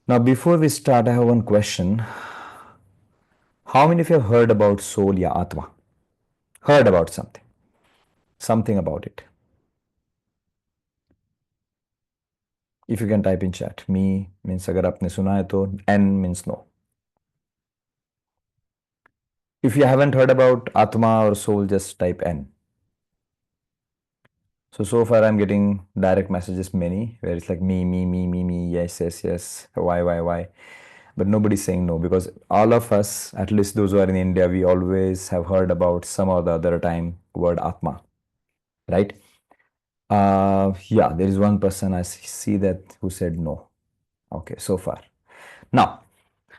Now, before we start, I have one question. How many of you have heard about soul ya Atma? Heard about something? Something about it. If you can type in chat. Me means अगर आपने सुना है तो N means no. If you haven't heard about Atma or soul, just type N. So far I'm getting direct messages many where it's like me, yes, yes, yes, why. But nobody's saying no because all of us, at least those who are in India, we always have heard about some or the other time word Atma, right? Yeah, there is one person I see that who said no. Okay, so far. Now,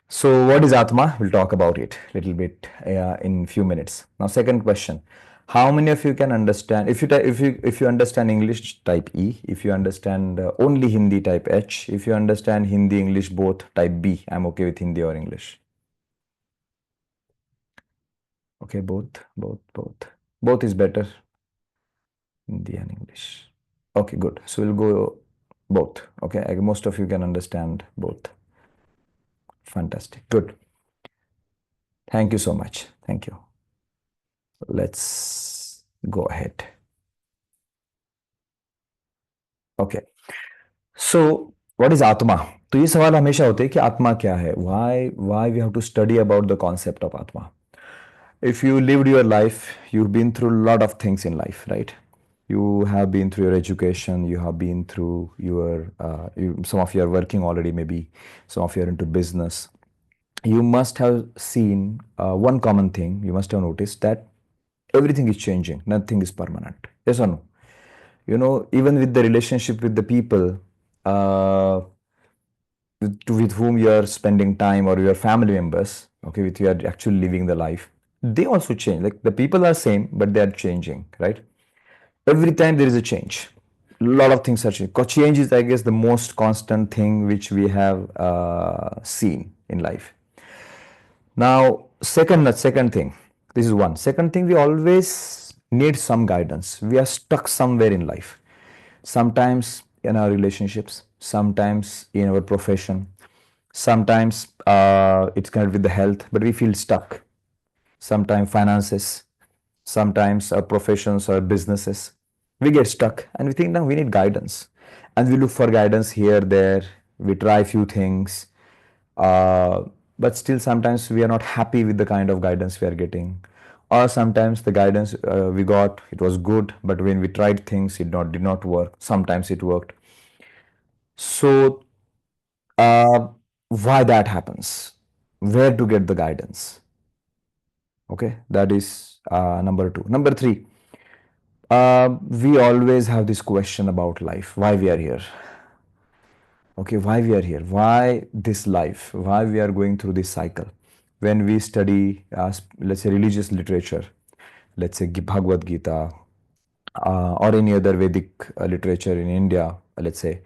so what is Atma? We'll talk about it a little bit in few minutes. Now, second question. How many of you can understand, if you understand English, type E. If you understand only Hindi, type H. If you understand Hindi, English both, type B. I'm okay with Hindi or English. Okay, both. Both is better, Hindi and English. Okay, good. So we'll go both. Okay, most of you can understand both. Fantastic. Good. Thank you so much. Thank you. Let's go ahead. Okay. So what is Atma? तो ये सवाल हमेशा होते हैं कि आत्मा क्या है? Why we have to study about the concept of Atma? If you lived your life, you've been through a lot of things in life, right? You have been through your education, you have been through your, some of you are working already, maybe some of you are into business. You must have seen one common thing, you must have noticed that everything is changing, nothing is permanent. Yes or no? You know, even with the relationship with the people with whom you are spending time or your family members, okay, with you are actually living the life, they also change. Like the people are same, but they are changing, right? Every time there is a change. A lot of things are changing. Change is, I guess, the most constant thing which we have seen in life. Now, second thing. This is one. Second thing, we always need some guidance. We are stuck somewhere in life. Sometimes in our relationships, sometimes in our profession, sometimes it's connected with the health, but we feel stuck. Sometimes finances, sometimes our professions or businesses. We get stuck and we think now we need guidance. And we look for guidance here, there. We try a few things. Uh, but still sometimes we are not happy with the kind of guidance we are getting. Or sometimes the guidance we got, it was good, but when we tried things, it did not work. Sometimes it worked. So uh, why that happens? Where to get the guidance? Okay, that is number two. Number three, we always have this question about life, why we are here. Okay, why we are here, why this life, why we are going through this cycle. When we study, let's say, religious literature, let's say Bhagavad Gita, or any other Vedic literature in India, let's say.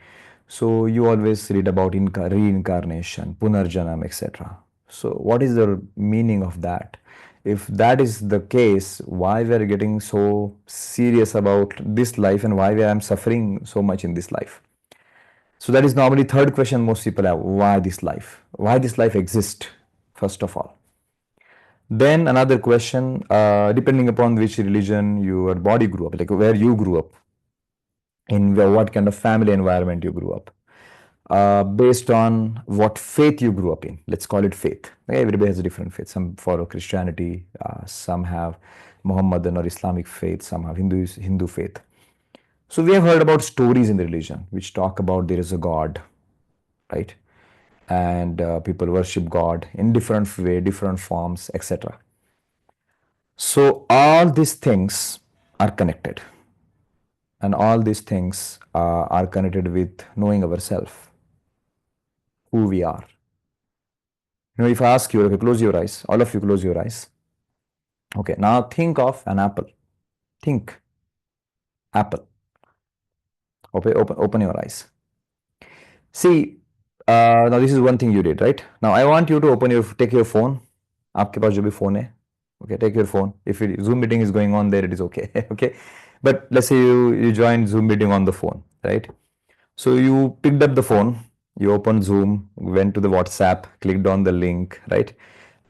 So you always read about reincarnation, punarjanam, etc. So what is the meaning of that? If that is the case, why we are getting so serious about this life and why I am suffering so much in this life? So that is normally third question most people have. Why this life? Why this life exists, first of all. Then another question, depending upon which religion your body grew up, like where you grew up, in what kind of family environment you grew up, based on what faith you grew up in. Let's call it faith. Okay, everybody has a different faith. Some follow Christianity, some have Mohammedan or Islamic faith, some have Hindu faith. So we have heard about stories in the religion which talk about there is a God, right? And people worship God in different way, different forms, etc. So all these things are connected, and all these things are connected with knowing ourselves, who we are. You know, if I ask you, okay, close your eyes, all of you close your eyes. Okay, now think of an apple. Think apple. Open your eyes. See, now this is one thing you did, right? Now I want you to take your phone. आपके पास जो भी phone है, okay, take your phone. If Zoom meeting is going on there, it is okay, okay. But let's say you join Zoom meeting on the phone, right? So you picked up the phone You opened Zoom, went to the WhatsApp, clicked on the link, right?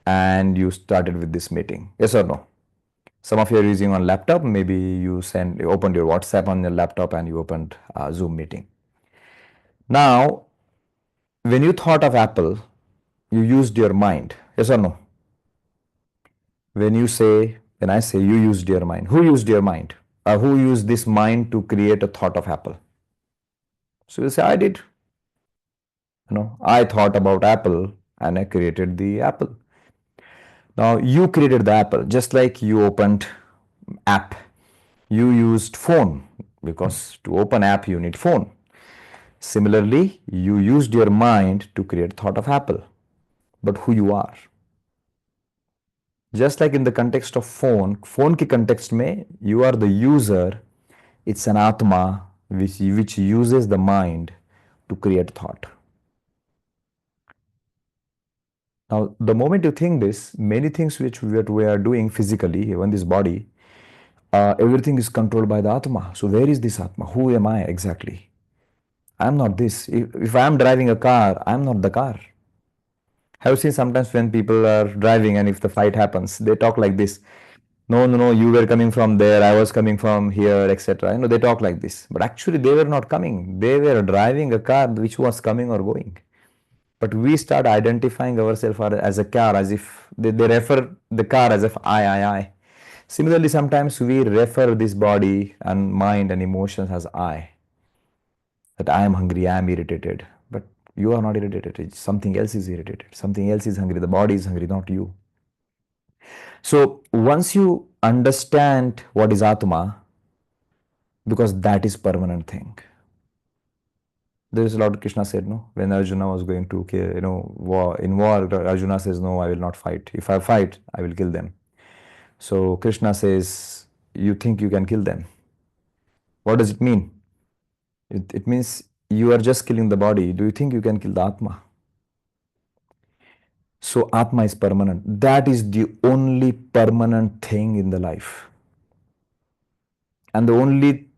And you started with this meeting. Yes or no? Some of you are using on laptop. Maybe you opened your WhatsApp on your laptop and you opened a Zoom meeting. Now, when you thought of Apple, you used your mind. Yes or no? When I say you used your mind, who used your mind? Who used this mind to create a thought of Apple? So you say, I did. I thought about Apple and I created the Apple. Now you created the Apple, just like you opened app. You used phone because to open app you need phone. Similarly, you used your mind to create thought of Apple, but who you are. Just like in the context of phone की context में you are the user. It's an atma which uses the mind to create thought. Now, the moment you think this, many things which we are doing physically, even this body, everything is controlled by the Atma. So, where is this Atma? Who am I exactly? I'm not this. If I'm driving a car, I'm not the car. Have you seen sometimes when people are driving and if the fight happens, they talk like this. No, no, no, you were coming from there, I was coming from here, etc. They talk like this. But actually, they were not coming. They were driving a car which was coming or going. But we start identifying ourselves as a car, as if they refer the car as if I. Similarly, sometimes we refer this body and mind and emotions as I. That I am hungry, I am irritated. But you are not irritated. Something else is irritated. Something else is hungry. The body is hungry, not you. So once you understand what is Atma, because that is permanent thing. There is a lot Krishna said, no? When Arjuna was going to, war, in war, Arjuna says, no, I will not fight. If I fight, I will kill them. So Krishna says, you think you can kill them. What does it mean? It means you are just killing the body. Do you think you can kill the Atma? So Atma is permanent. That is the only permanent thing in the life. And the only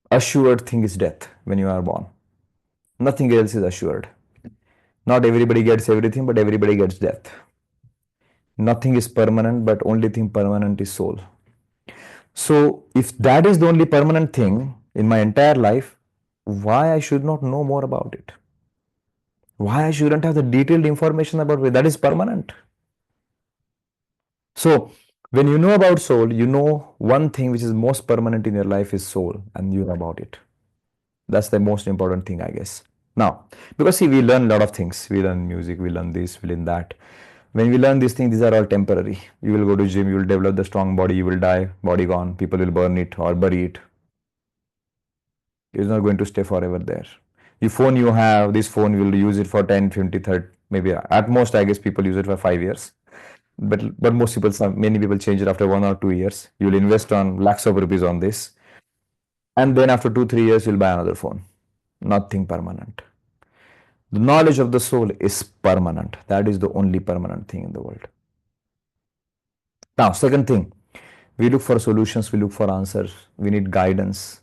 assured thing is death when you are born. Nothing else is assured. Not everybody gets everything, but everybody gets death. Nothing is permanent, but only thing permanent is soul. So if that is the only permanent thing in my entire life, why I should not know more about it? Why I shouldn't have the detailed information about it? That is permanent. So when you know about soul, you know one thing which is most permanent in your life is soul, and you know about it. That's the most important thing, I guess. Now, because see, we learn a lot of things. We learn music, we learn this, we learn that. When we learn these things, these are all temporary. You will go to gym, you will develop the strong body, you will die, body gone, people will burn it or bury it. It's not going to stay forever there. The phone you have, this phone, you will use it for 10, 20, 30, maybe at most, I guess people use it for 5 years. But most people, many people change it after 1 or 2 years. You will invest on lakhs of rupees on this. And then after 2, 3 years, you'll buy another phone. Nothing permanent. The knowledge of the soul is permanent. That is the only permanent thing in the world. Now, second thing, we look for solutions, we look for answers, we need guidance.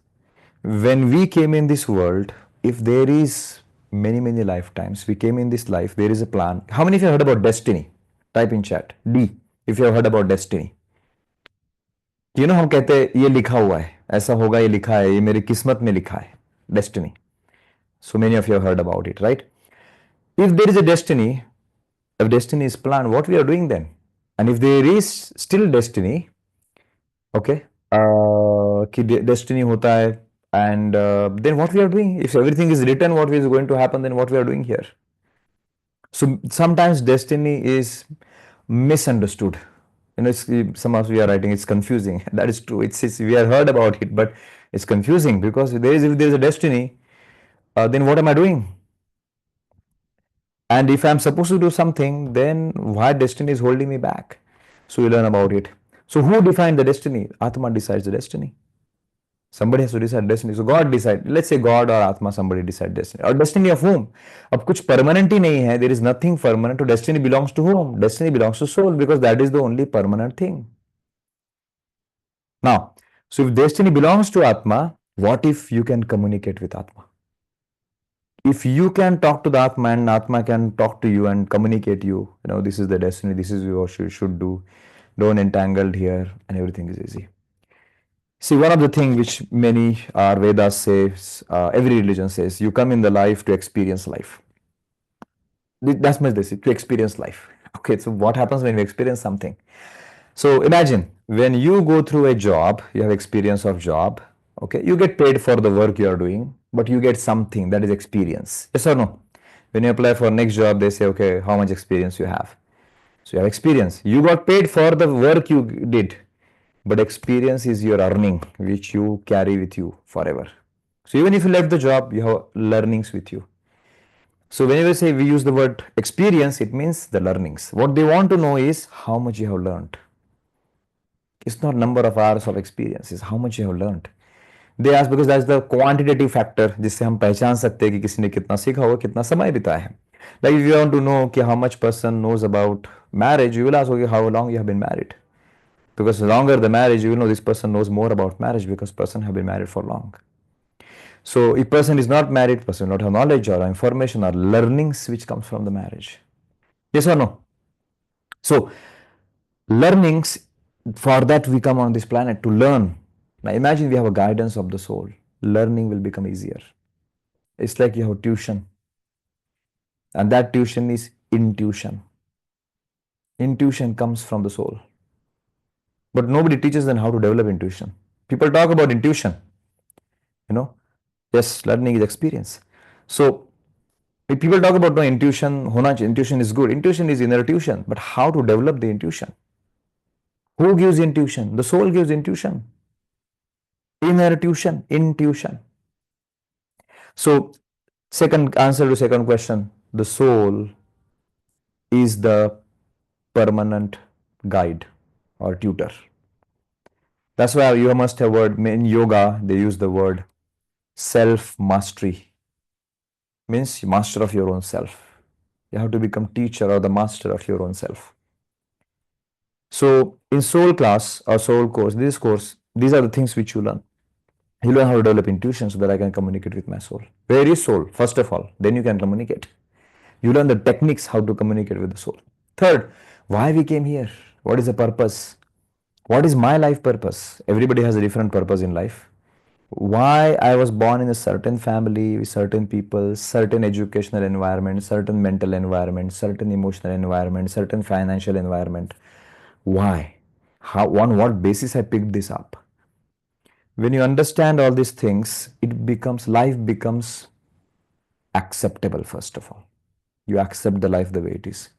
When we came in this world, if there is many, many lifetimes, we came in this life, there is a plan. How many of you have heard about destiny? Type in chat. D, if you have heard about destiny. हम कहते हैं ये लिखा हुआ है, ऐसा होगा, ये लिखा है, ये मेरी किस्मत में लिखा है. Destiny. So many of you have heard about it, right? If there is a destiny, if destiny is planned, what we are doing then? And if there is still destiny, okay, कि destiny होता है, and then what we are doing? If everything is written, what is going to happen, then what we are doing here? So sometimes destiny is misunderstood. Some of you are writing, it's confusing. That is true. It's we have heard about it, but it's confusing because if there is a destiny, then what am I doing? And if I'm supposed to do something, then why destiny is holding me back? So you learn about it. So who defined the destiny? Atma decides the destiny. Somebody has to decide destiny. So God decide. Let's say God or Atma, somebody decide destiny. Or destiny of whom? अब कुछ permanent ही नहीं है. There is nothing permanent. So destiny belongs to whom? Destiny belongs to soul because that is the only permanent thing. Now, so if destiny belongs to Atma, what if you can communicate with Atma? If you can talk to the Atma and Atma can talk to you and communicate you, this is the destiny, this is what you should do. Don't entangled here, and everything is easy. See, one of the things which many Vedas says, every religion says, you come in the life to experience life. That's much they say, to experience life. Okay, so what happens when you experience something? So imagine when you go through a job, you have experience of job. Okay, you get paid for the work you are doing, but you get something that is experience. Yes or no? When you apply for next job, they say, okay, how much experience you have? So you have experience. You got paid for the work you did, but experience is your earning, which you carry with you forever. So even if you left the job, you have learnings with you. So whenever say we use the word experience, it means the learnings. What they want to know is how much you have learned. It's not number of hours of experience, it's how much you have learned. They ask because that's the quantitative factor जिससे हम पहचान सकते हैं कि किसी ने कितना सीखा होगा, कितना समय बिताया है. Like if you want to know कि how much person knows about marriage, you will ask, okay, how long you have been married. Because the longer the marriage, you will know this person knows more about marriage because person have been married for long. So if person is not married, person not have knowledge or information or learnings which comes from the marriage. Yes or no? So learnings, for that we come on this planet to learn. Now imagine we have a guidance of the soul. Learning will become easier. It's like you have tuition. And that tuition is intuition. Intuition comes from the soul. But nobody teaches them how to develop intuition. People talk about intuition. You know, yes, learning is experience. So if people talk about no intuition, intuition is good. Intuition is inner tuition. But how to develop the intuition? Who gives intuition? The soul gives intuition. Inner tuition, intuition. So second answer to second question, the soul is the permanent guide or tutor. That's why you must have heard in yoga, they use the word self mastery. Means master of your own self. You have to become teacher or the master of your own self. So in soul class or soul course, this course, these are the things which you learn. You learn how to develop intuition so that I can communicate with my soul. Where is soul? First of all, then you can communicate. You learn the techniques how to communicate with the soul. Third, why we came here? What is the purpose? What is my life purpose? Everybody has a different purpose in life. Why I was born in a certain family with certain people, certain educational environment, certain mental environment, certain emotional environment, certain financial environment. Why? How, on what basis I picked this up? When you understand all these things, life becomes acceptable first of all. You accept the life the way it is.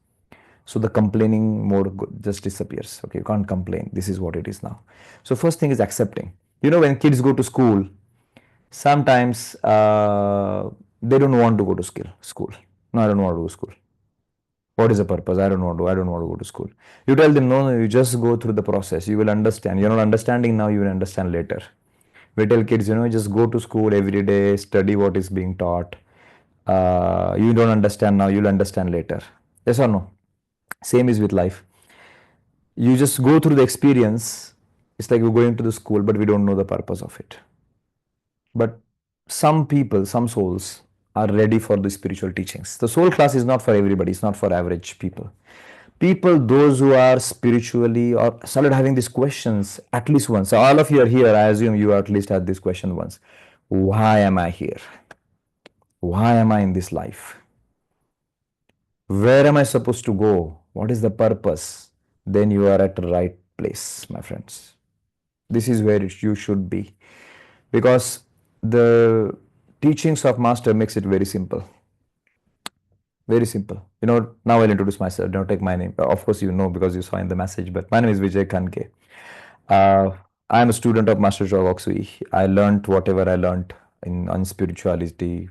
So the complaining mode just disappears. Okay, you can't complain. This is what it is now. So first thing is accepting. When kids go to school, sometimes they don't want to go to school. No, I don't want to go to school. What is the purpose? I don't want to go to school. You tell them, no, you just go through the process. You will understand. You're not understanding now, you will understand later. We tell kids, just go to school every day, study what is being taught. You don't understand now, you'll understand later. Yes or no? Same is with life. You just go through the experience. It's like we're going to the school, but we don't know the purpose of it. But some people, some souls are ready for the spiritual teachings. The soul class is not for everybody, it's not for average people. People, those who are spiritually or started having these questions at least once. So all of you are here, I assume you at least had this question once. Why am I here? Why am I in this life? Where am I supposed to go? What is the purpose? Then you are at the right place, my friends. This is where you should be. Because the teachings of Master makes it very simple. Very simple. Now I'll introduce myself. Don't take my name. Of course, you know because you saw in the message, but my name is Vijay Kanke. I'm a student of Master Jogoksui. I learned whatever I learned on spirituality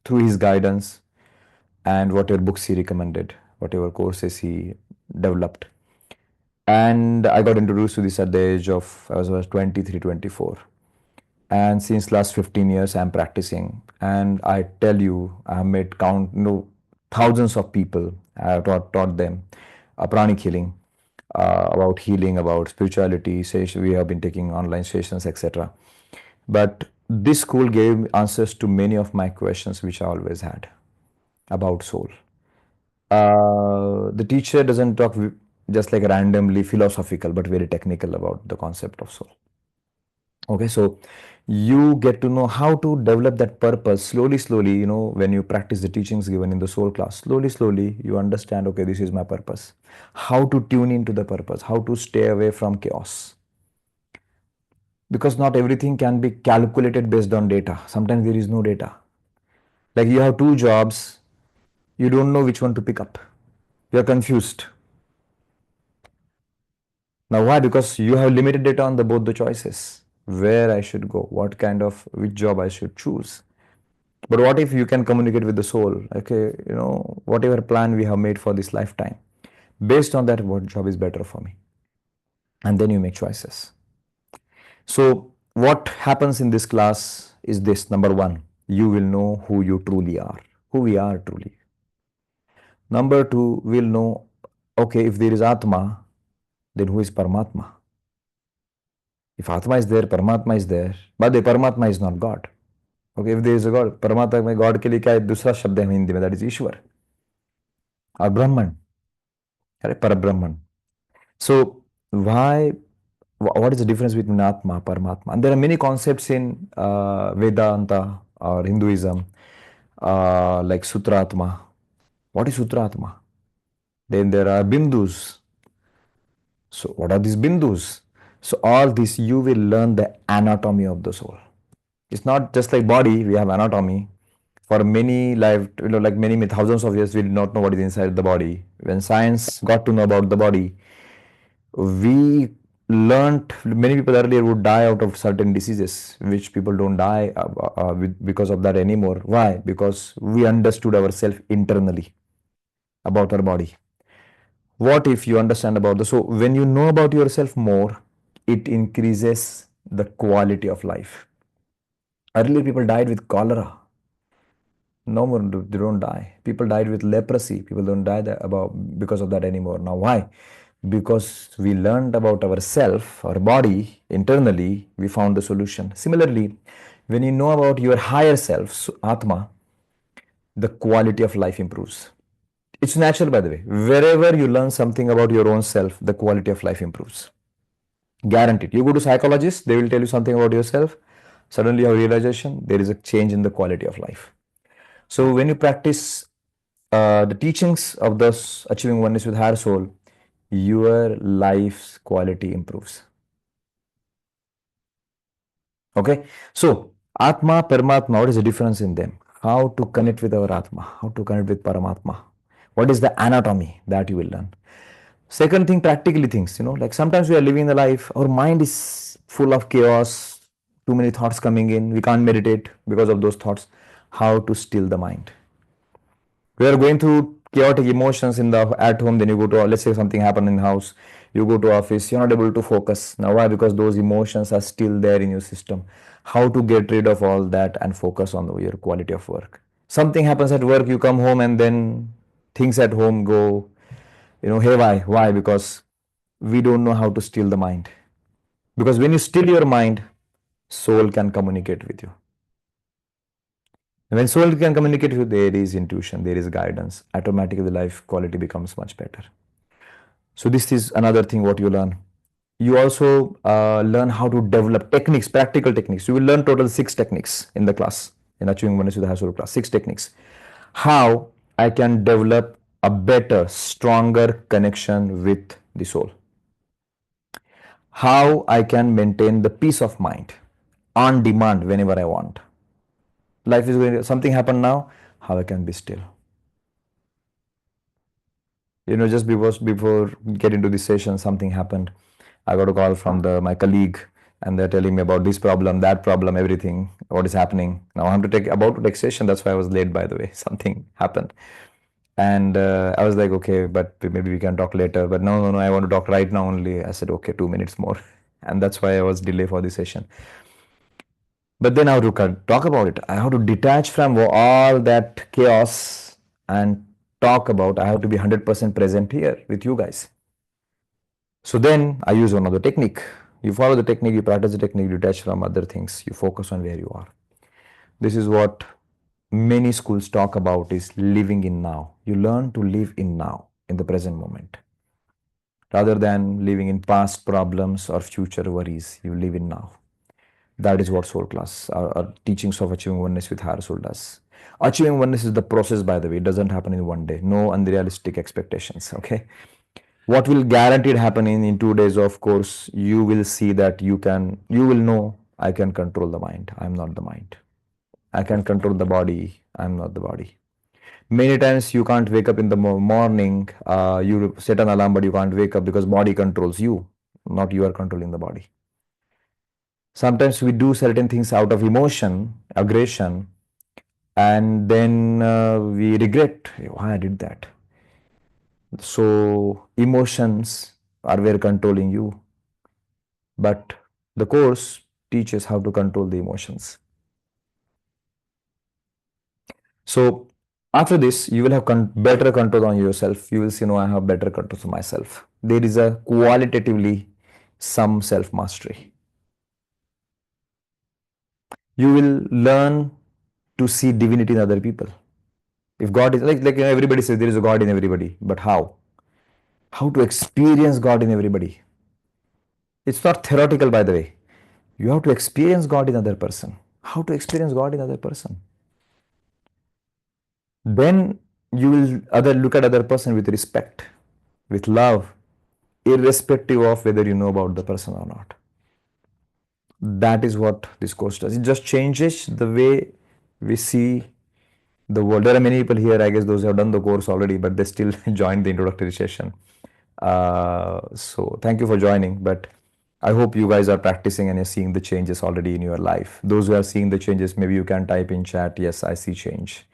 through his guidance and whatever books he recommended, whatever courses he developed. And I got introduced to this at the age of, I was 23, 24. And since last 15 years, I'm practicing. And I tell you, I have made thousands of people. I have taught them pranic healing, about healing, about spirituality. We have been taking online sessions, etc. But This school gave answers to many of my questions which I always had about soul. The teacher doesn't talk just like randomly philosophical, but very technical about the concept of soul. Okay, so you get to know how to develop that purpose slowly, slowly. When you practice the teachings given in the soul class, slowly, slowly, you understand, okay, this is my purpose. How to tune into the purpose, how to stay away from chaos. Because not everything can be calculated based on data. Sometimes there is no data. Like you have two jobs, you don't know which one to pick up. You're confused. Now, why? Because you have limited data on both the choices. Where I should go, which job I should choose. But what if you can communicate with the soul? Okay, whatever plan we have made for this lifetime, based on that, what job is better for me? And then you make choices. So, what happens in this class is this: number one, you will know who you truly are, who we are truly. Number two, we'll know, okay, if there is Atma, then who is Paramatma? If Atma is there, Paramatma is there, but the Paramatma is not God. Okay, if there is a God, Paramatma में God के लिए क्या है? दूसरा शब्द है हिंदी में, that is ईश्वर और ब्रह्मन, अरे परब्रह्मन. So why? What is the difference between Atma, Paramatma? And there are many concepts in Vedanta or Hinduism, like Sutratma. What is Sutratma? Then there are Bindus. So what are these Bindus? So all this you will learn the anatomy of the soul. It's not just like body, we have anatomy. For many life, like many thousands of years, we did not know what is inside the body. When science got to know about the body, we learned many people earlier would die out of certain diseases, which people don't die because of that anymore. Why? Because we understood ourselves internally about our body. What if you understand about the so when you know about yourself more, it increases the quality of life. Earlier, people died with cholera. No more, they don't die. People died with leprosy. People don't die about because of that anymore. Now, why? Because we learned about ourselves, our body internally, we found the solution. Similarly, when you know about your higher self, so Atma, the quality of life improves. It's natural, by the way. Wherever you learn something about your own self, the quality of life improves. Guaranteed. You go to psychologists, they will tell you something about yourself. Suddenly, you have realization there is a change in the quality of life. So, when you practice the teachings of this achieving oneness with higher soul, your life's quality improves. Okay, so Atma, Paramatma, what is the difference in them? How to connect with our Atma, how to connect with Paramatma? What is the anatomy that you will learn? Second thing, practically things, like sometimes we are living the life, our mind is full of chaos, too many thoughts coming in, we can't meditate because of those thoughts. How to still the mind? We are going through chaotic emotions in the at home, then you go to, let's say something happened in the house, you go to office, you're not able to focus. Now why? Because those emotions are still there in your system. How to get rid of all that and focus on your quality of work? Something happens at work, you come home, and then things at home go, hey, why? Because we don't know how to still the mind. Because when you still your mind, soul can communicate with you. When soul can communicate with you, there is intuition, there is guidance. Automatically, the life quality becomes much better. So this is another thing what you learn. You also learn how to develop techniques, practical techniques. You will learn total 6 techniques in the class, in Achieving Oneness with the High Soul class. 6 techniques. How I can develop a better, stronger connection with the soul. How I can maintain the peace of mind on demand whenever I want. Life is going to, something happen now, how I can be still. Just before get into this session, something happened. I got a call from my colleague, and they're telling me about this problem, that problem, everything, what is happening. Now I'm about to take session. That's why I was late, by the way. Something happened, and I was like, okay, but maybe we can talk later. But no, no, no, I want to talk right now only. I said, okay, 2 minutes more, and that's why I was delayed for the session. But then I have to talk about it. I have to detach from all that chaos and talk about. I have to be 100% present here with you guys. So then I use another technique. You follow the technique, you practice the technique, you detach from other things, you focus on where you are. This is what many schools talk about is living in now. You learn to live in now, in the present moment. Rather than living in past problems or future worries, you live in now. That is what soul class, our teachings of achieving oneness with higher soul does. Achieving oneness is the process, by the way. It doesn't happen in one day. No unrealistic expectations. Okay. What will guaranteed happen in 2 days, of course, you will see that you will know I can control the mind. I'm not the mind. I can control the body. I'm not the body. Many times you can't wake up in the morning. You set an alarm, but you can't wake up because body controls you, not you are controlling the body. Sometimes we do certain things out of emotion, aggression, and then we regret why I did that. So emotions are where controlling you, but the course teaches how to control the emotions. So after this, you will have better control on yourself. You will see, no, I have better control of myself. There is a qualitatively some self mastery. You will learn to see divinity in other people. If God is everybody says there is a God in everybody, but how? How to experience God in everybody? It's not theoretical, by the way. You have to experience God in other person. How to experience God in other person? Then you will other look at other person with respect, with love, irrespective of whether you know about the person or not. That is what this course does. It just changes the way we see the world. There are many people here, I guess those who have done the course already, but they still joined the introductory session. So thank you for joining. But I hope you guys are practicing and you're seeing the changes already in your life. Those who are seeing the changes, maybe you can type in chat, yes, I see change.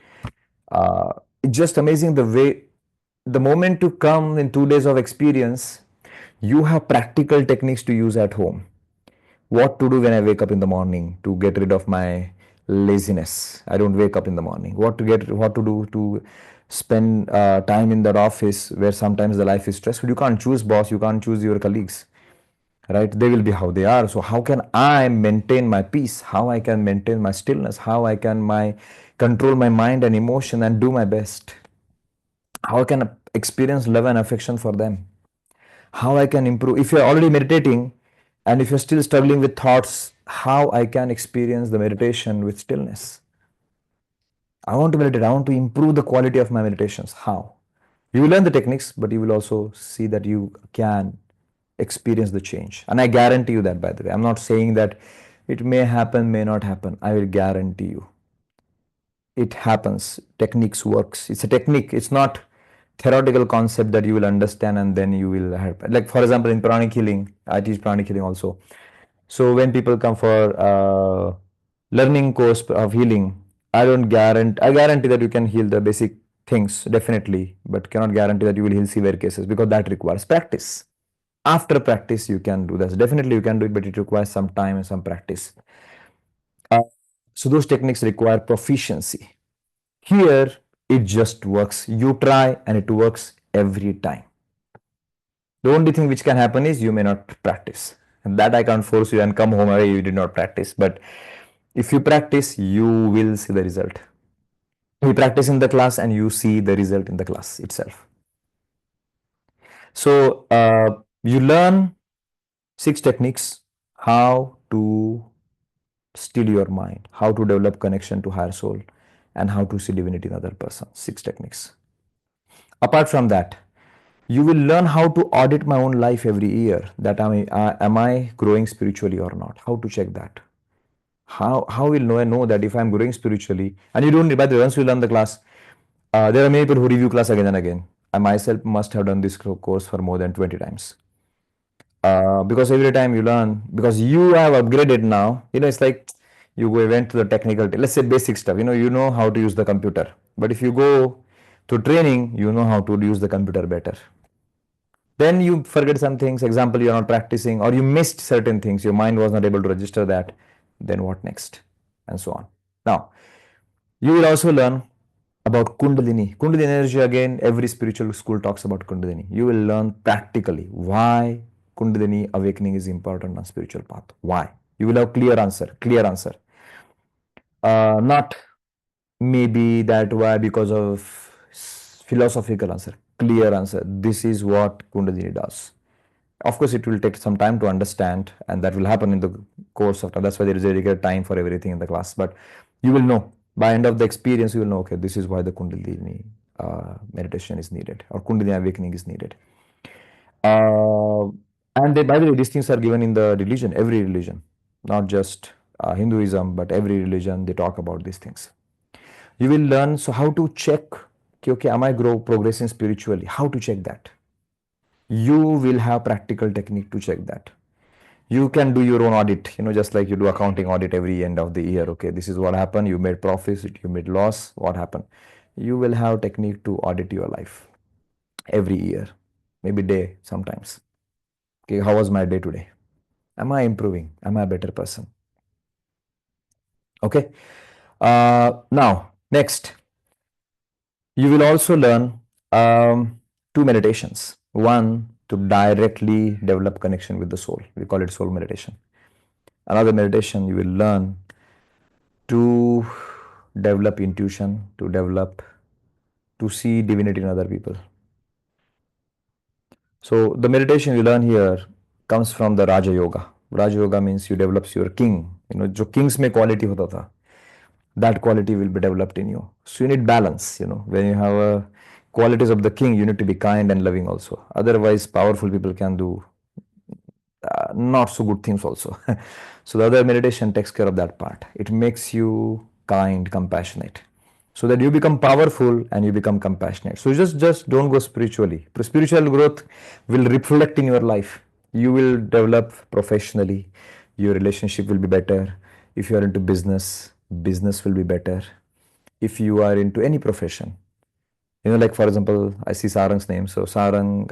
It's just amazing the way, the moment to come in 2 days of experience, you have practical techniques to use at home. What to do when I wake up in the morning to get rid of my laziness. I don't wake up in the morning. What to do to spend time in that office where sometimes the life is stressful. You can't choose boss, you can't choose your colleagues, right? They will be how they are. So how can I maintain my peace? How I can maintain my stillness? How I can control my mind and emotion and do my best? How I can experience love and affection for them? How I can improve? If you're already meditating and if you're still struggling with thoughts, how I can experience the meditation with stillness? I want to meditate. I want to improve the quality of my meditations. How? You will learn the techniques, but you will also see that you can experience the change. And I guarantee you that, by the way. I'm not saying that it may happen, may not happen. I will guarantee you. It happens. Techniques works. It's a technique. It's not theoretical concept that you will understand and then you will help. Like for example, in pranic healing, I teach pranic healing also. So when people come for learning course of healing, I guarantee that you can heal the basic things definitely, but cannot guarantee that you will heal severe cases because that requires practice. After practice, you can do this. Definitely you can do it, but it requires some time and some practice. Uh, so those techniques require proficiency. Here, it just works. You try and it works every time. The only thing which can happen is you may not practice. And that I can't force you and come home away, you did not practice. But if you practice, you will see the result. You practice in the class and you see the result in the class itself. So you learn 6 techniques how to still your mind, how to develop connection to higher soul, and how to see divinity in other person. 6 techniques. Apart from that, you will learn how to audit my own life every year. That am I growing spiritually or not? How to check that? How will I know that if I'm growing spiritually? And you don't. By the way, once you learn the class, there are many people who review class again and again. I myself must have done this course for more than 20 times. Because every time you learn, because you have upgraded now, it's like went to the technical, let's say basic stuff, you know how to use the computer. But if you go to training, you know how to use the computer better. Then you forget some things, example, you're not practicing or you missed certain things, your mind was not able to register that. Then what next? And so on. Now, you will also learn about Kundalini. Kundalini energy, again, every spiritual school talks about Kundalini. You will learn practically why Kundalini awakening is important on spiritual path. Why? You will have clear answer. Clear answer. Not maybe that why because of philosophical answer. Clear answer. This is what Kundalini does. Of course, it will take some time to understand, and that will happen in the course of time. That's why there is a dedicated time for everything in the class. But you will know by end of the experience, you will know, okay, this is why the Kundalini meditation is needed, or Kundalini awakening is needed. Uh, and they, by the way, these things are given in the religion, every religion, not just Hinduism, but every religion, they talk about these things. You will learn, so how to check, okay, am I progressing spiritually? How to check that? You will have practical technique to check that. You can do your own audit, just like you do accounting audit every end of the year. Okay, this is what happened. You made profits, you made loss. What happened? You will have technique to audit your life every year, maybe day sometimes. Okay, how was my day today? Am I improving? Am I a better person? Okay. Now, next, you will also learn two meditations. One, to directly develop connection with the soul. We call it soul meditation. Another meditation, you will learn to develop intuition, to see divinity in other people. So the meditation you learn here comes from the Raja Yoga. Raja Yoga means you develop your king. जो kings में quality होता था, that quality will be developed in you. So you need balance. When you have qualities of the king, you need to be kind and loving also. Otherwise, powerful people can do not so good things also. So the other meditation takes care of that part. It makes you kind, compassionate, so that you become powerful and you become compassionate. So just don't go spiritually. Spiritual growth will reflect in your life. You will develop professionally. Your relationship will be better. If you are into business, business will be better. If you are into any profession, like for example, I see Sarang's name. So Sarang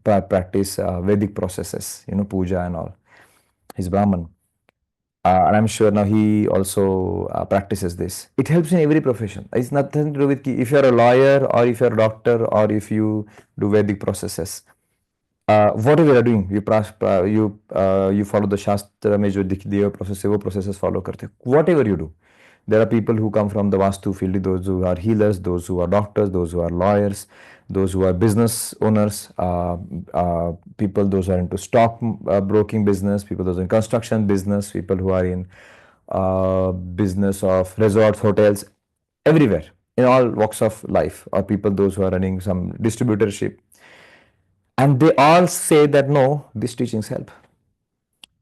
practice Vedic processes, puja and all. He's Brahman. And I'm sure now he also practices this. It helps in every profession. It's nothing to do with if you're a lawyer or if you're a doctor or if you do Vedic processes. Whatever you're doing, you follow the Shastra में जो दिए process है वो processes follow करते हो. Whatever you do. There are people who come from the Vastu field, those who are healers, those who are doctors, those who are lawyers, those who are business owners, people, those who are into stock broking business, people those in construction business, people who are in business of resorts, hotels, everywhere, in all walks of life, or people, those who are running some distributorship. And they all say that no, these teachings help.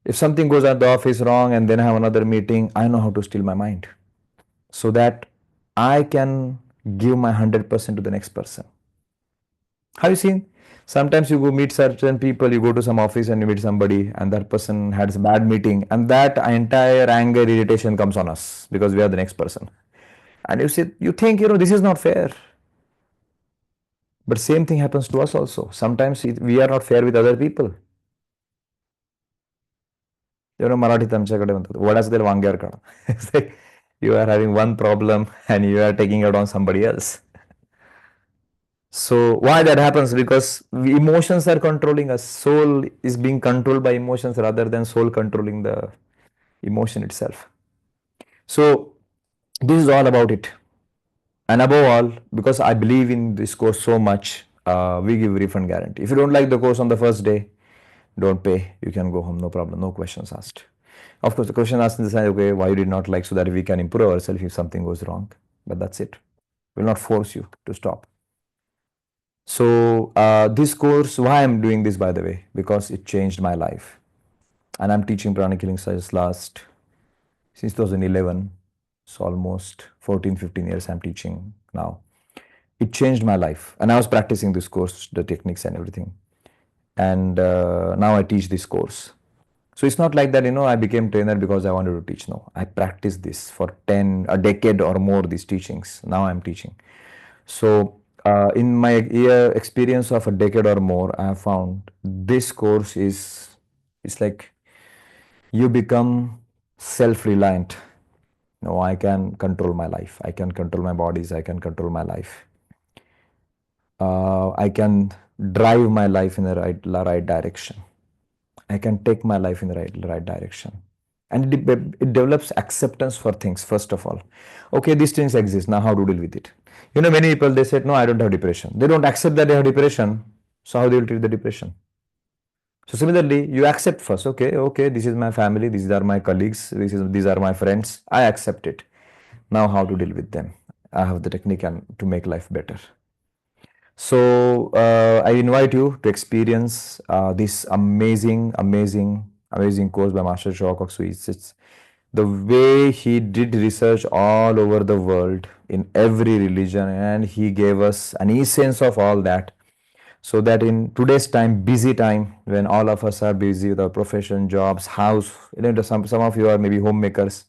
If something goes at the office wrong and then I have another meeting, I know how to still my mind, so that I can give my 100% to the next person. Have you seen? Sometimes you go meet certain people, you go to some office and you meet somebody, and that person had a bad meeting, and that entire anger, irritation comes on us because we are the next person. And you think, this is not fair. But same thing happens to us also. Sometimes we are not fair with other people. मराठीत आमच्याकडे म्हणतात वडाच तेल वांग्यावर काढा. It's like you are having one problem and you are taking it on somebody else. So why that happens? Because emotions are controlling us. Soul is being controlled by emotions rather than soul controlling the emotion itself. So this is all about it. And above all, because I believe in this course so much, we give refund guarantee. If you don't like the course on the first day, don't pay. You can go home, no problem, no questions asked. Of course, the question asked in the sense, okay, why you did not like, so that we can improve ourselves if something goes wrong. But that's it. Will not force you to stop. So this course, why I'm doing this, by the way, because it changed my life. And I'm teaching pranic healing science since 2011. So almost 14, 15 years I'm teaching now. It changed my life. And I was practicing this course, the techniques and everything. And now I teach this course. So it's not like that, I became trainer because I wanted to teach. No, I practiced this for a decade or more, these teachings. Now I'm teaching. So in my experience of a decade or more, I have found this course it's like you become self-reliant. I can control my life. I can control my bodies. I can control my life. I can drive my life in the right direction. I can take my life in the right direction. And it develops acceptance for things, first of all. Okay, these things exist. Now, how to deal with it? You know, many people, they said, no, I don't have depression. They don't accept that they have depression. So, how they will treat the depression? So, similarly, you accept first. Okay, this is my family. These are my colleagues. These are my friends. I accept it. Now, how to deal with them? I have the technique and to make life better. So I invite you to experience this amazing course by Master Shok Sweets. It's the way he did research all over the world in every religion, and he gave us an essence of all that. So that in today's time, busy time, when all of us are busy with our profession, jobs, house, some of you are maybe homemakers,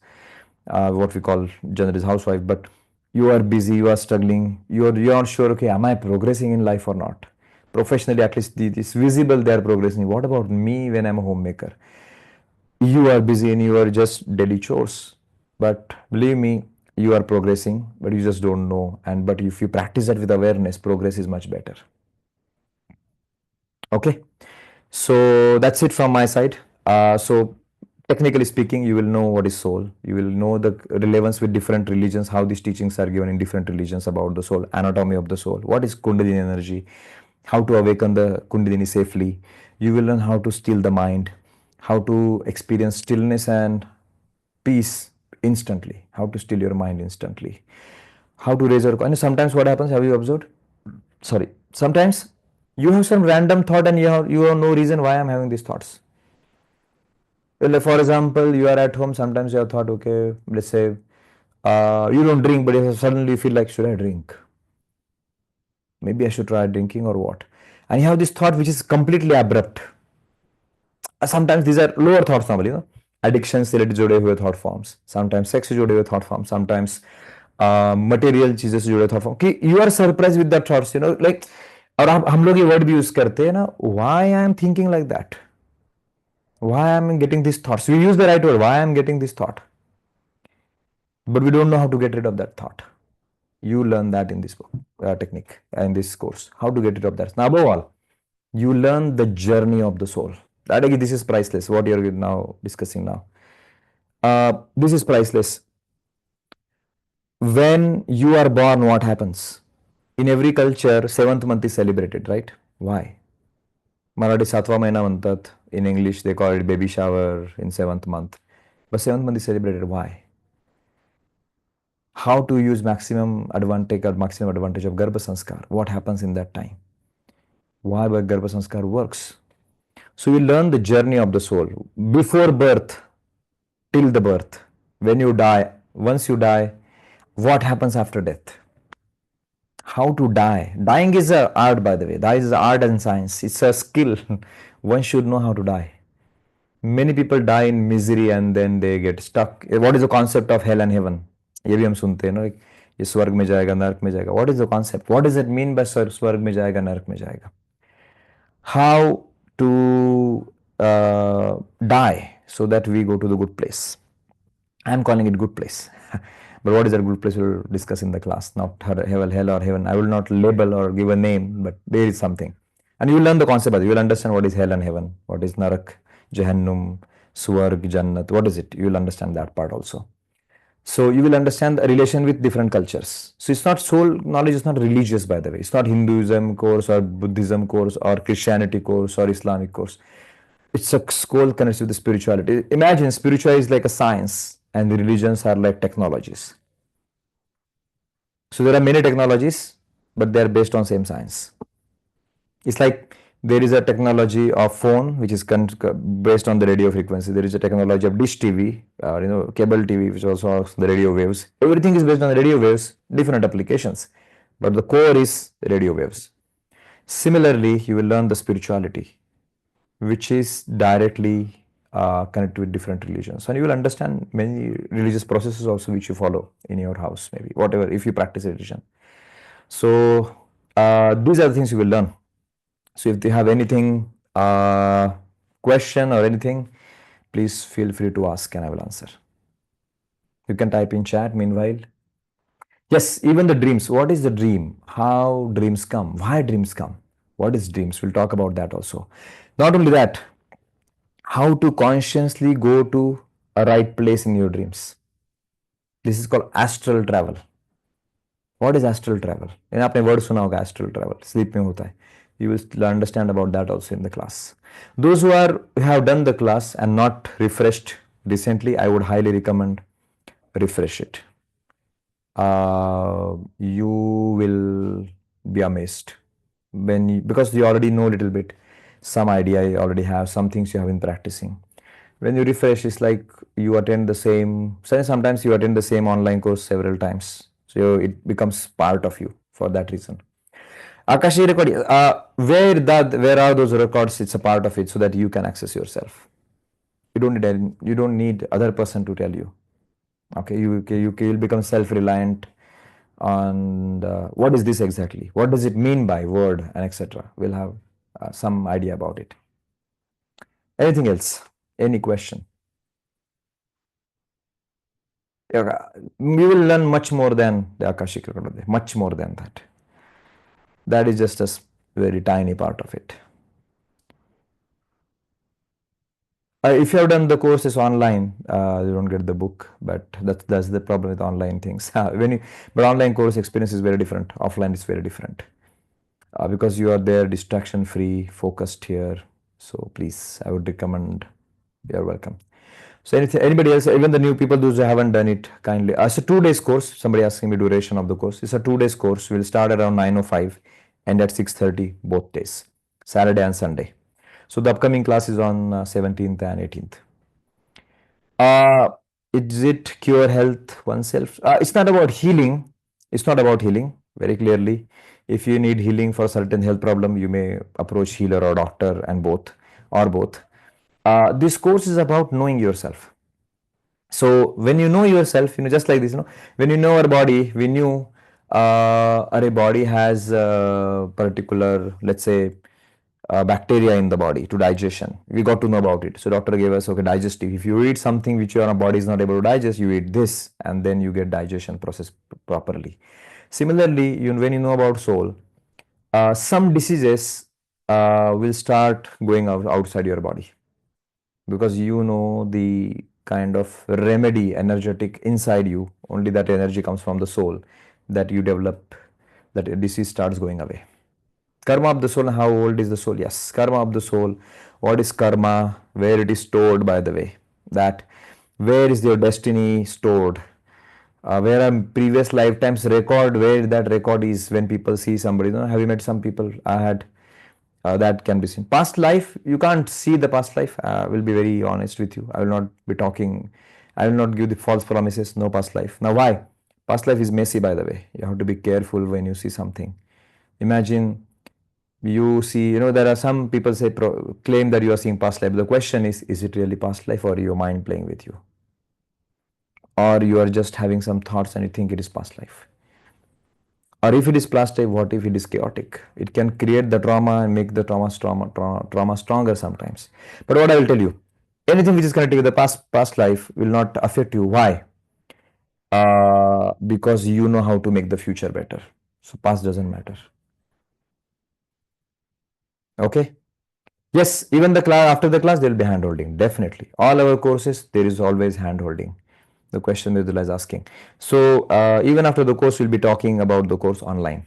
what we call generally is housewife, but you are busy, you are struggling, you are sure, okay, am I progressing in life or not? Professionally, at least it's visible they are progressing. What about me when I'm a homemaker? You are busy and you are just daily chores. But believe me, you are progressing, but you just don't know. And but if you practice that with awareness, progress is much better. Okay. So that's it from my side. So technically speaking, you will know what is soul. You will know the relevance with different religions, how these teachings are given in different religions about the soul, anatomy of the soul, what is Kundalini energy, how to awaken the Kundalini safely. You will learn how to still the mind, how to experience stillness and peace instantly, how to still your mind instantly, how to raise your. And sometimes what happens, have you observed? Sorry, sometimes you have some random thought and you have no reason why I'm having these thoughts. Well, like for example, you are at home, sometimes you have thought, okay, let's say you don't drink, but you suddenly feel like, should I drink? Maybe I should try drinking or what? And you have this thought which is completely abrupt. Sometimes these are lower thoughts normally, addiction से related जुड़े हुए thought forms, sometimes sex से जुड़े हुए thought forms, sometimes material चीजें से जुड़े thought forms कि you are surprised with that thoughts, like. और हम लोग ये वर्ड भी यूज करते हैं ना, why I am thinking like that, why I am getting these thoughts, we use the right word, why I am getting this thought, but we don't know how to get rid of that thought. You learn that in this book, technique, in this course, how to get rid of that. Now, above all, you learn the journey of the soul. That again, this is priceless. What you're now discussing now, this is priceless. When you are born, what happens? In every culture, seventh month is celebrated, right? Why? Marathi सातवा महिना म्हणतात. In English, they call it baby shower in seventh month. But seventh month is celebrated. Why? How to use maximum advantage of Garbha Sanskar? What happens in that time? Why Garbha Sanskar works? So you learn the journey of the soul before birth till the birth. When you die, once you die, what happens after death? How to die? Dying is an art, by the way. That is art and science. It's a skill. One should know how to die. Many people die in misery and then they get stuck. What is the concept of hell and heaven? ये भी हम सुनते हैं ना, ये स्वर्ग में जाएगा, नरक में जाएगा. What is the concept? What does it mean by स्वर्ग में जाएगा, नरक में जाएगा? How to die so that we go to the good place. I am calling it good place. But what is that good place, we'll discuss in the class, not hell or heaven. I will not label or give a name, but there is something. And you will learn the concept, you will understand what is hell and heaven, what is narak, jahannam, swarg, jannat, what is it? You will understand that part also. So you will understand the relation with different cultures. So it's not soul knowledge, is not religious, by the way. It's not Hinduism course or Buddhism course or Christianity course or Islamic course. It's a soul connects with the spirituality. Imagine spirituality is like a science and the religions are like technologies. So there are many technologies, but they are based on same science. It's like there is a technology of phone which is based on the radio frequency. There is a technology of dish TV, cable TV, which also has the radio waves. Everything is based on the radio waves, different applications, but the core is radio waves. Similarly, you will learn the spirituality, which is directly connected with different religions, and you will understand many religious processes also which you follow in your house, maybe whatever, if you practice religion. So these are the things you will learn. So if you have anything, question or anything, please feel free to ask and I will answer. You can type in chat meanwhile. Yes, even the dreams. What is the dream? How dreams come? Why dreams come? What is dreams? We'll talk about that also. Not only that, how to consciously go to a right place in your dreams. This is called astral travel. What is astral travel? मैंने आपने word सुना होगा astral travel. Sleep में होता है. You will understand about that also in the class. Those who have done the class and not refreshed recently, I would highly recommend refresh it. You will be amazed because you already know a little bit, some idea you already have, some things you have been practicing. When you refresh, it's like you attend the same, sometimes you attend the same online course several times. So it becomes part of you for that reason. Akashi recording, where are those records? It's a part of it so that you can access yourself. You don't need other person to tell you. Okay, you will become self-reliant on what is this exactly? What does it mean by word and etc. We'll have some idea about it. Anything else? Any question? Okay. We will learn much more than the Akashic record, much more than that. That is just a very tiny part of it. If you have done the courses online, you don't get the book, but that's the problem with online things. But online course experience is very different. Offline is very different because you are there, distraction free, focused here. So please, I would recommend. You're welcome. So anybody else, even the new people, those who haven't done it, kindly. It's a 2 days course. Somebody asking me duration of the course. It's a 2 days course. We'll start around 9:05 and at 6:30 both days, Saturday and Sunday. So the upcoming class is on 17th and 18th. Uh, is it cure health oneself? It's not about healing. It's not about healing, very clearly. If you need healing for a certain health problem, you may approach healer or doctor and both, or both. This course is about knowing yourself. So when you know yourself, just like this, when you know our body, we knew our body has a particular, let's say, bacteria in the body to digestion. We got to know about it. So doctor gave us, okay, digestive. If you eat something which your body is not able to digest, you eat this, and then you get digestion process properly. Similarly, when you know about soul, some diseases will start going outside your body because you know the kind of remedy energetic inside you. Only that energy comes from the soul that you develop, that a disease starts going away. Karma of the soul, how old is the soul? Yes, karma of the soul. What is karma? Where it is stored, by the way. That where is your destiny stored? Where are previous lifetimes record, where that record is when people see somebody. Have you met some people? I had that can be seen. Past life, you can't see the past life. I will be very honest with you. I will not be talking, I will not give the false promises, no past life. Now, why? Past life is messy, by the way. You have to be careful when you see something. Imagine you see, there are some people say claim that you are seeing past life. The question is it really past life or your mind playing with you? Or you are just having some thoughts and you think it is past life? Or if it is past life, what if it is chaotic? It can create the trauma and make the trauma stronger sometimes. But what I will tell you, anything which is connected with the past life will not affect you. Why? Because you know how to make the future better. So past doesn't matter. Okay? Yes, even the class, after the class, there will be hand holding. Definitely. All our courses, there is always hand holding. The question Mridula is asking. So even after the course, we'll be talking about the course online.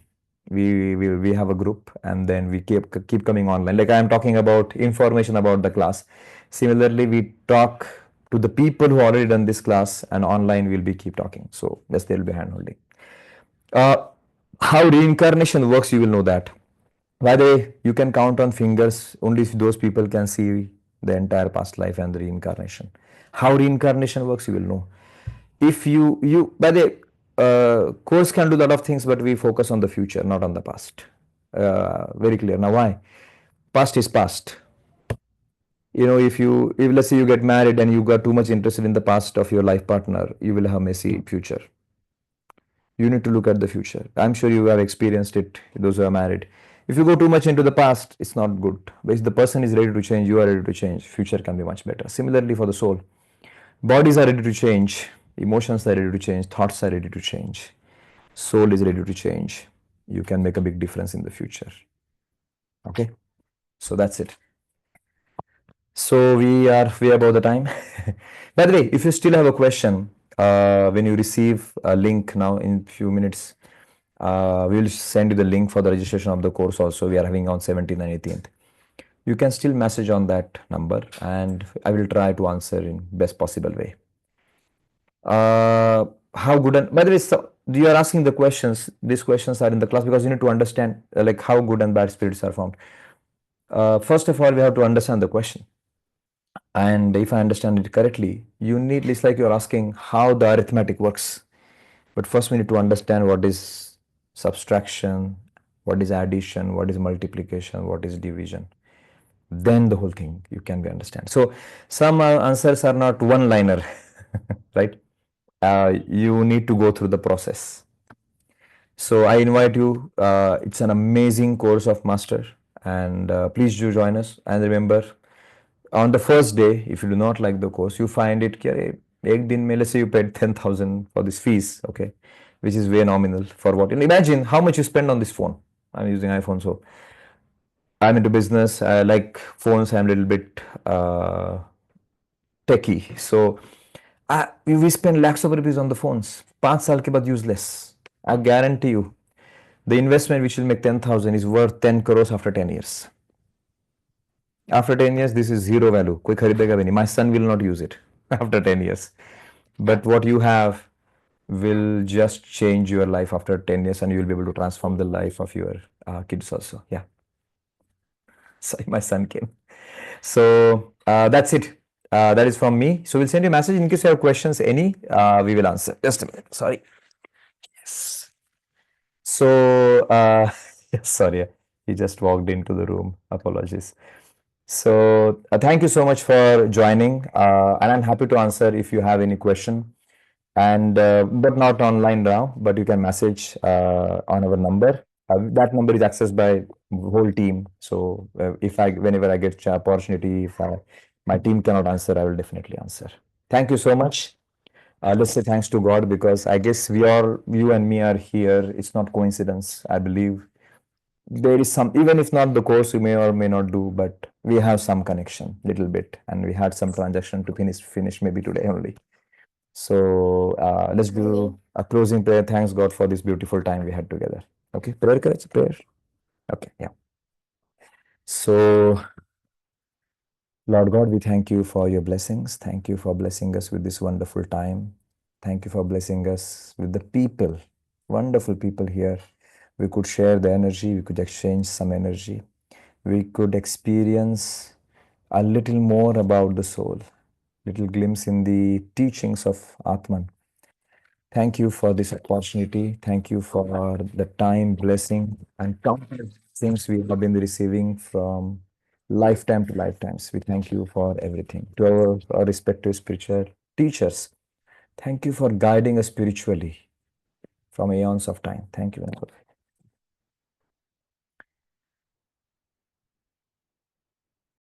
We have a group and then we keep coming online. Like I am talking about information about the class. Similarly, we talk to the people who already done this class, and online we'll be keep talking. So yes, there will be hand holding. How reincarnation works, you will know that. By the way, you can count on fingers. Only if those people can see the entire past life and the reincarnation. How reincarnation works, you will know. If by the way, course can do a lot of things, but we focus on the future, not on the past. Very clear. Now, why? Past is past. If let's say you get married and you got too much interested in the past of your life partner, you will have messy future. You need to look at the future. I'm sure you have experienced it, those who are married. If you go too much into the past, it's not good. But if the person is ready to change, you are ready to change, future can be much better. Similarly for the soul, bodies are ready to change, emotions are ready to change, thoughts are ready to change, soul is ready to change. You can make a big difference in the future. Okay, so that's it. So we are way above the time. By the way, if you still have a question, when you receive a link now in few minutes, we will send you the link for the registration of the course also. We are having on 17th and 18th. You can still message on that number and I will try to answer in best possible way. How good and by the way, so you are asking the questions. These questions are in the class because you need to understand like how good and bad spirits are formed. First of all, we have to understand the question. And if I understand it correctly, you need, it's like you're asking how the arithmetic works. But first, we need to understand what is subtraction, what is addition, what is multiplication, what is division. Then the whole thing you can be understand. So some answers are not one liner, right? You need to go through the process. So I invite you. It's an amazing course of master, and please do join us. And remember, on the first day, if you do not like the course, you find it, कि अरे, एक दिन में, let's say you paid 10,000 for this fees, okay, which is way nominal for what. And imagine how much you spend on this phone. I'm using iPhone, so I'm into business. I like phones. I'm a little bit techie. So we spend lakhs of rupees on the phones. 5 साल के बाद useless. I guarantee you, the investment which will make 10,000 is worth 10 crores after 10 years. After 10 years, this is zero value. कोई खरीदेगा भी नहीं. My son will not use it after 10 years. But what you have will just change your life after 10 years and you will be able to transform the life of your kids also. Yeah. Sorry, my son came. So that's it. That is from me. So we'll send you a message in case you have questions, any, we will answer. Just a minute. Sorry. Yes. So, sorry, he just walked into the room. Apologies. So, thank you so much for joining. And I'm happy to answer if you have any question. And but not online now, but you can message on our number. That number is accessed by whole team. So if I, whenever I get opportunity, if my team cannot answer, I will definitely answer. Thank you so much. Let's say thanks to God because I guess we are, you and me are here. It's not coincidence. I believe there is some, even if not the course we may or may not do, but we have some connection, little bit, and we had some transaction to finish maybe today only. So let's do a closing prayer. Thanks God for this beautiful time we had together. Okay, prayer, correct? Prayer. Okay, yeah. So, Lord God, we thank you for your blessings. Thank you for blessing us with this wonderful time. Thank you for blessing us with the people, wonderful people here. We could share the energy, we could exchange some energy, we could experience a little more about the soul, little glimpse in the teachings of Atman. Thank you for this opportunity. Thank you for the time, blessing, and countless things we have been receiving from lifetime to lifetimes. We thank you for everything. To our respective spiritual teachers, thank you for guiding us spiritually from aeons of time. Thank you.